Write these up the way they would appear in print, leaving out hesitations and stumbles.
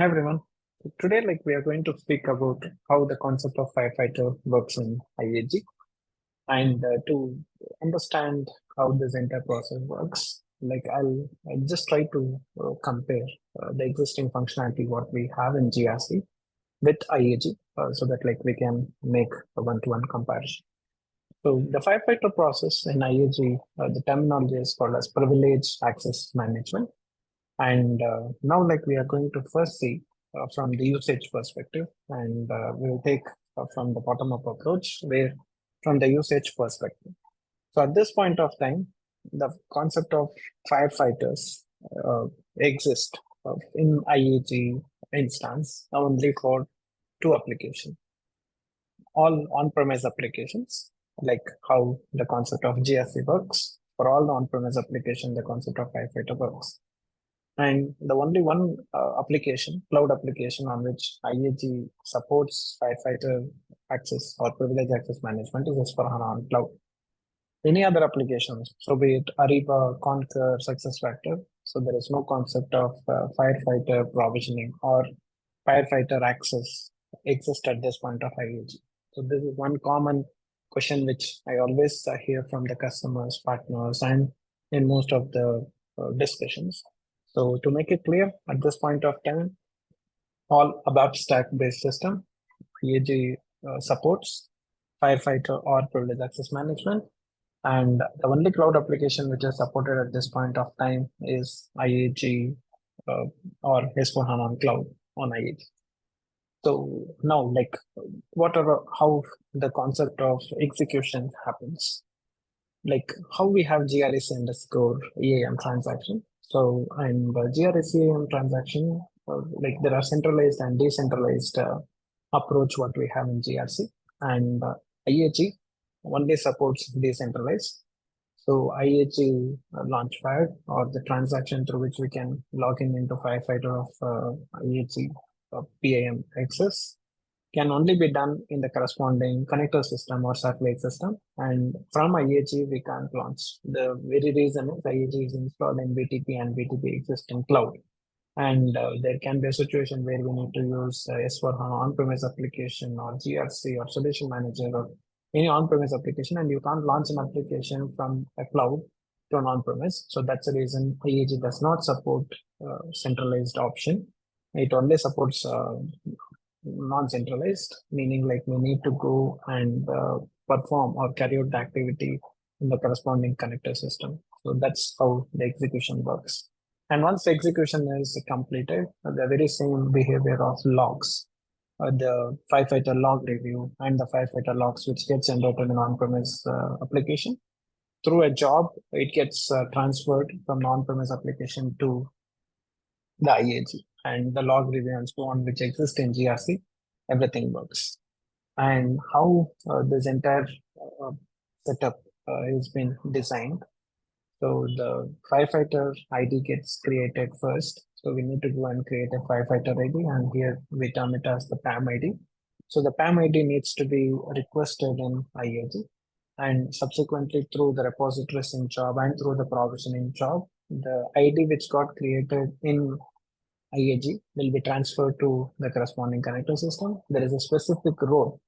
Hi everyone. Today, we are going to speak about how the concept of firefighter works in IAG, and to understand how this entire process works. I'll just try to compare the existing functionality what we have in GRC with IAG, so that we can make a one-to-one comparison. So the firefighter process in IAG, the terminology is called as privileged access management. And now, we are going to first see from the usage perspective, and we'll take from the bottom-up approach, where from the usage perspective. So at this point of time, the concept of firefighters uh, exist in IAG instance only for two applications, all on-premise applications, like how the concept of GRC works. For all the on-premise application, the concept of firefighter works. And the only one application, cloud application, on which IAG supports firefighter access or privileged access management is S/4HANA on cloud. Any other applications, so be it Ariba, Concur, SuccessFactor, so there is no concept of firefighter provisioning or firefighter access exist at this point of IAG. So this is one common question which I always hear from the customers, partners, and in most of the discussions. So to make it clear, at this point of time, all ABAP stack-based system, IAG supports firefighter or privileged access management. And the only cloud application which is supported at this point of time is IAG or S/4HANA on cloud on IAG. So now, how the concept of execution happens, like how we have GRC underscore EAM transaction. So, and GRC EAM transaction, there are centralized and decentralized approach what we have in GRC, and IAG only supports decentralized. So IAG Launchpad, or the transaction through which we can log in into Firefighter of IAG PIM access, can only be done in the corresponding connector system or satellite system. And from IAG, we can't launch. The very reason is IAG is installed in BTP and BTP exists in cloud. And there can be a situation where we need to use S/4HANA on-premise application or GRC or solution manager or any on-premise application, and you can't launch an application from a cloud to an on-premise. So that's the reason IAG does not support centralized option. It only supports non-centralized, meaning we need to go and perform or carry out the activity in the corresponding connector system. So that's how the execution works. And once the execution is completed, the very same behavior of logs, the firefighter log review and the firefighter logs, which gets generated in on-premise application, through a job, it gets transferred from on-premise application to the IAG, and the log review and so on, which exist in GRC, everything works. And how this entire setup has been designed. So the firefighter ID gets created first. So we need to go and create a firefighter ID, and here we term it as the PAM ID. So the PAM ID needs to be requested in IAG, and subsequently through the repository sync job and through the provisioning job, the ID which got created in IAG will be transferred to the corresponding connector system. There is a specific role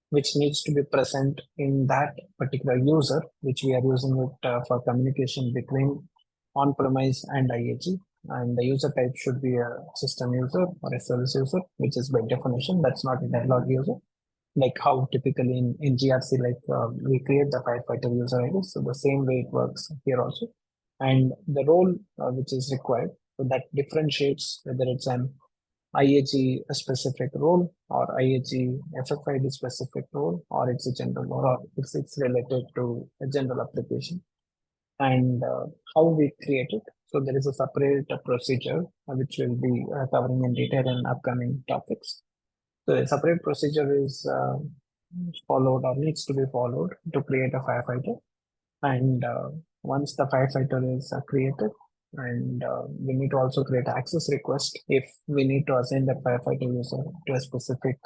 which needs to be present in that particular user, which we are using it for communication between on-premise and IAG. And the user type should be a system user or a service user, which is by definition, that's not a dialog user. Like how typically in GRC, we create the firefighter user ID. So the same way it works here also. And the role which is required, so that differentiates whether it's an IAG specific role or IAG FFID specific role, or it's a general, or it's related to a general application. And how we create it. So there is a separate procedure which will be covering in detail in upcoming topics. So a separate procedure is followed or needs to be followed to create a firefighter. And once the firefighter is created, and we need to also create access request if we need to assign the firefighter user to a specific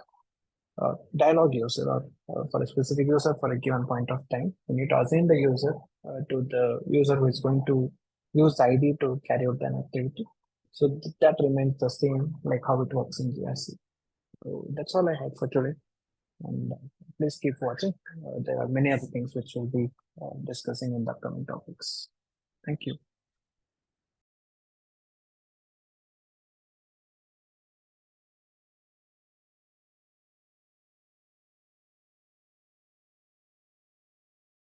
dialog user, or for a specific user for a given point of time. We need to assign the user to the user who is going to use the ID to carry out an activity. So that remains the same, like how it works in GRC. So that's all I had for today. And please keep watching. There are many other things which we'll be discussing in the upcoming topics. Thank you.